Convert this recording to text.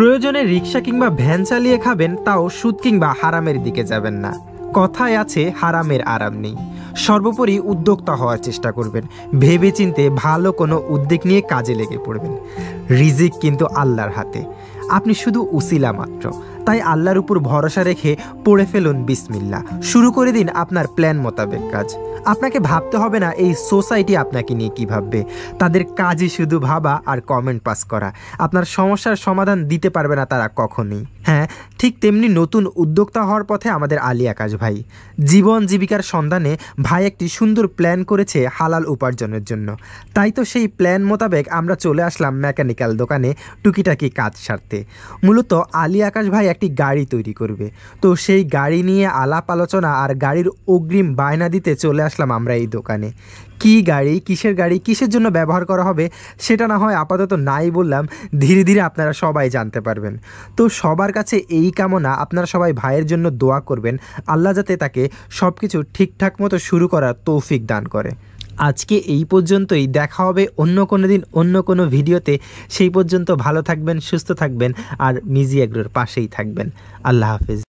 প্রয়োজনে রিক্সা কিংবা ভ্যান চালিয়ে খাবেন, তাও সুদ কিংবা হারামের দিকে যাবেন না। কথায় আছে হারামের আরাম নেই। সর্বোপরি উদ্যোক্তা হওয়ার চেষ্টা করবেন, ভেবেচিন্তে ভালো কোনো উদ্যোগ নিয়ে কাজে লেগে পড়বেন। রিজিক কিন্তু আল্লাহর হাতে, আপনি শুধু উসিলা মাত্র। তাই আল্লাহর উপর ভরসা রেখে পড়ে ফেলুন বিসমিল্লাহ, শুরু করে দিন আপনার প্ল্যান মোতাবেক কাজ। আপনাকে ভাবতে হবে না এই সোসাইটি আপনাকে নিয়ে কী ভাববে, তাদের কাজই শুধু ভাবা আর কমেন্ট পাস করা। আপনার সমস্যার সমাধান দিতে পারবে না তারা কখনোই। হ্যাঁ, ঠিক তেমনি নতুন উদ্যোক্তা হওয়ার পথে আমাদের আলী আকাশ ভাই। জীবন জীবিকার সন্ধানে ভাই একটি সুন্দর প্ল্যান করেছে হালাল উপার্জনের জন্য। তাই তো সেই প্ল্যান মোতাবেক আমরা চলে আসলাম মেকানিক্যাল দোকানে টুকিটাকি কাজ সারতে। মূলত আলী আকাশ ভাই একটি গাড়ি তৈরি করবে, তো সেই গাড়ি নিয়ে আলাপ আলোচনা আর গাড়ির অগ্রিম বায়না দিতে চলে আসলাম আমরা এই দোকানে। কী গাড়ি, কিসের গাড়ি, কিসের জন্য ব্যবহার করা হবে সেটা না হয় আপাতত নাই বললাম, ধীরে ধীরে আপনারা সবাই জানতে পারবেন। তো সবার কাছে এই কামনা, আপনারা সবাই ভাইয়ের জন্য দোয়া করবেন, আল্লাহ যাতে তাকে সব কিছু ঠিকঠাক মতো শুরু করার তৌফিক দান করে। আজকে এই পর্যন্তই, দেখা হবে অন্য কোনো দিন অন্য কোনো ভিডিওতে। সেই পর্যন্ত ভালো থাকবেন, সুস্থ থাকবেন আর মিজি এগ্রোর পাশেই থাকবেন। আল্লাহ হাফেজ।